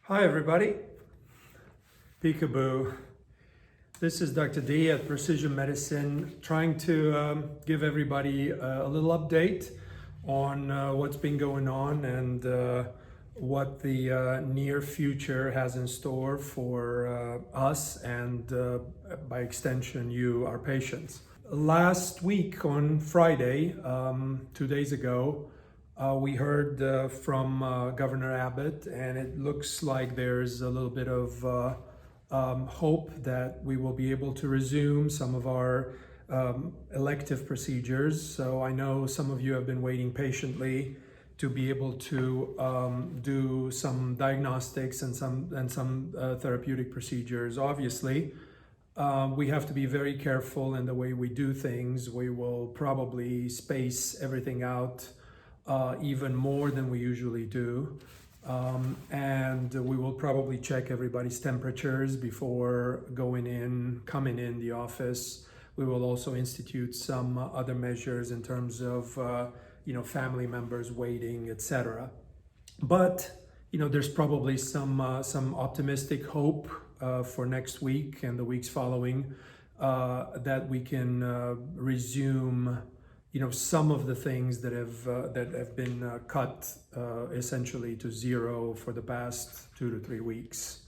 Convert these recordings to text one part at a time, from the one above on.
Hi everybody, peekaboo. This is Dr. D at Precision Medicine, trying to give everybody a little update on what's been going on and what the near future has in store for us and by extension you, our patients. Last week on Friday, 2 days ago, we heard from Governor Abbott, and it looks like there's a little bit of hope that we will be able to resume some of our elective procedures. So I know some of you have been waiting patiently to be able to do some diagnostics and some therapeutic procedures. Obviously, we have to be very careful in the way we do things. We will probably space everything out even more than we usually do. And we will probably check everybody's temperatures before coming in the office. We will also institute some other measures in terms of, family members waiting, etc. But, there's probably some optimistic hope for next week and the weeks following that we can resume some of the things that have been cut essentially to zero for the past 2 to 3 weeks.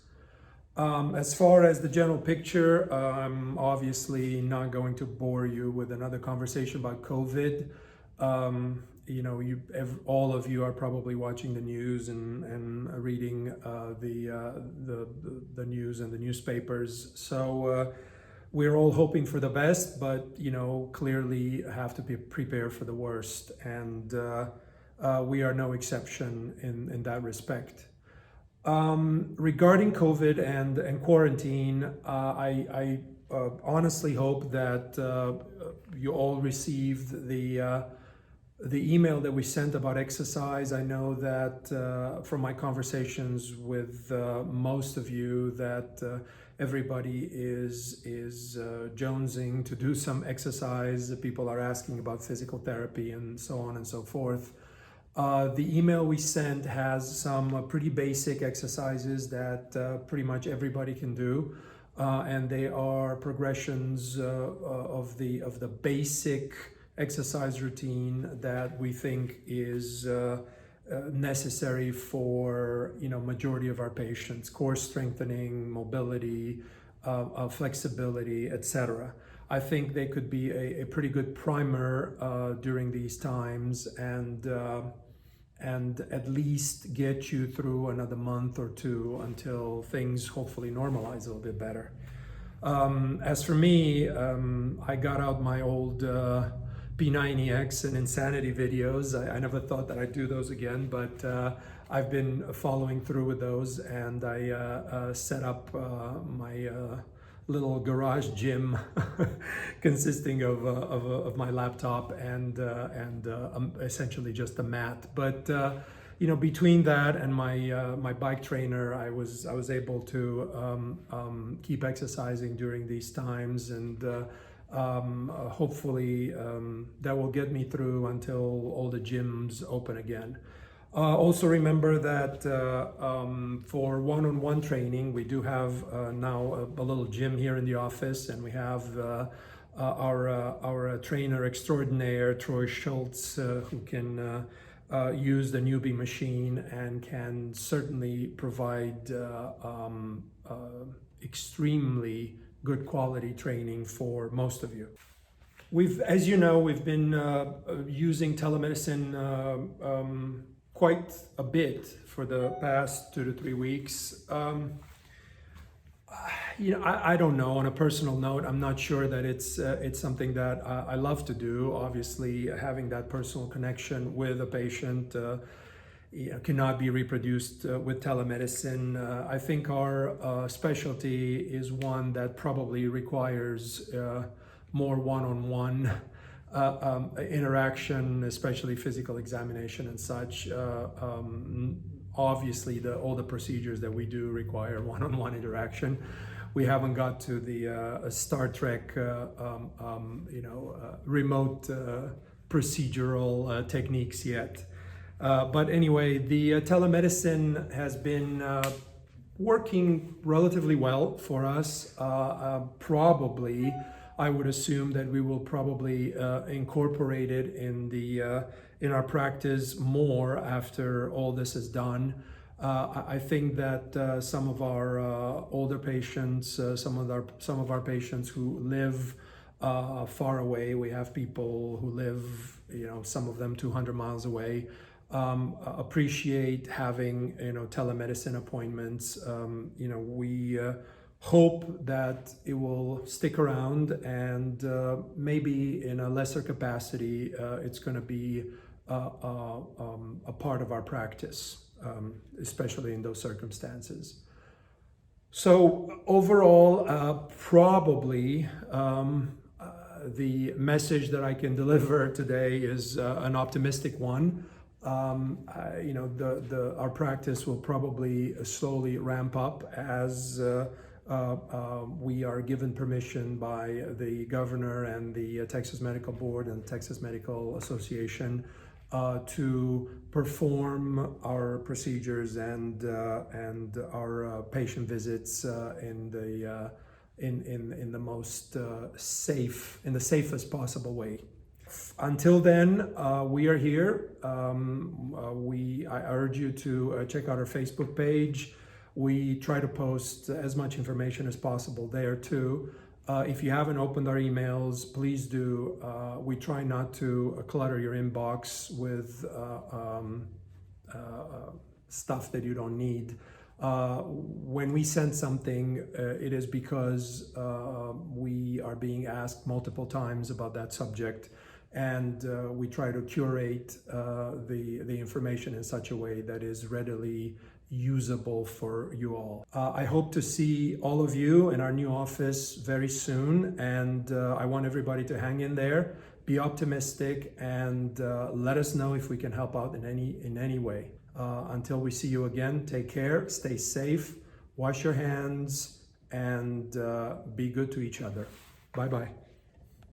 As far as the general picture, I'm obviously not going to bore you with another conversation about COVID. All of you are probably watching the news and reading the news and the newspapers. So we're all hoping for the best, but clearly have to be prepared for the worst, and we are no exception in that respect. Regarding COVID and quarantine, I honestly hope that you all received the email that we sent about exercise. I know that from my conversations with most of you that everybody is jonesing to do some exercise. People are asking about physical therapy and so on and so forth. The email we sent has some pretty basic exercises that pretty much everybody can do, and they are progressions of the basic exercise routine that we think is necessary for majority of our patients: core strengthening, mobility, flexibility, etc. I think they could be a pretty good primer during these times, and at least get you through another month or two until things hopefully normalize a little bit better. As for me, I got out my old P90X and Insanity videos. I never thought that I'd do those again, but I've been following through with those, and I set up my little garage gym consisting of my laptop and essentially just a mat. But between that and my bike trainer, I was able to keep exercising during these times, and hopefully that will get me through until all the gyms open again. Also remember that for one-on-one training, we do have now a little gym here in the office, and we have our trainer extraordinaire, Troy Schultz, who can use the newbie machine and can certainly provide extremely good quality training for most of you. As you know, we've been using telemedicine quite a bit for the past 2 to 3 weeks. I don't know. On a personal note, I'm not sure that it's something that I love to do. Obviously, having that personal connection with a patient cannot be reproduced with telemedicine. I think our specialty is one that probably requires more one-on-one interaction, especially physical examination and such. Obviously, all the procedures that we do require one-on-one interaction. We haven't got to the Star Trek, remote procedural techniques yet. But anyway, the telemedicine has been working relatively well for us. Probably, I would assume that we will probably incorporate it in our practice more after all this is done. I think that some of our older patients, some of our patients who live far away. We have people who live, some of them 200 miles away. Appreciate having, telemedicine appointments. We hope that it will stick around, and maybe in a lesser capacity, it's going to be a part of our practice, especially in those circumstances. So overall, probably the message that I can deliver today is an optimistic one. Our practice will probably slowly ramp up as we are given permission by the governor and the Texas Medical Board and Texas Medical Association to perform our procedures and our patient visits in the most safest possible way. Until then, we are here. I urge you to check out our Facebook page. We try to post as much information as possible there too. If you haven't opened our emails, please do. We try not to clutter your inbox with stuff that you don't need. When we send something, it is because we are being asked multiple times about that subject, and we try to curate the information in such a way that is readily usable for you all. I hope to see all of you in our new office very soon, and I want everybody to hang in there, be optimistic, and let us know if we can help out in any way. Until we see you again, take care, stay safe, wash your hands, and be good to each other. Bye-bye.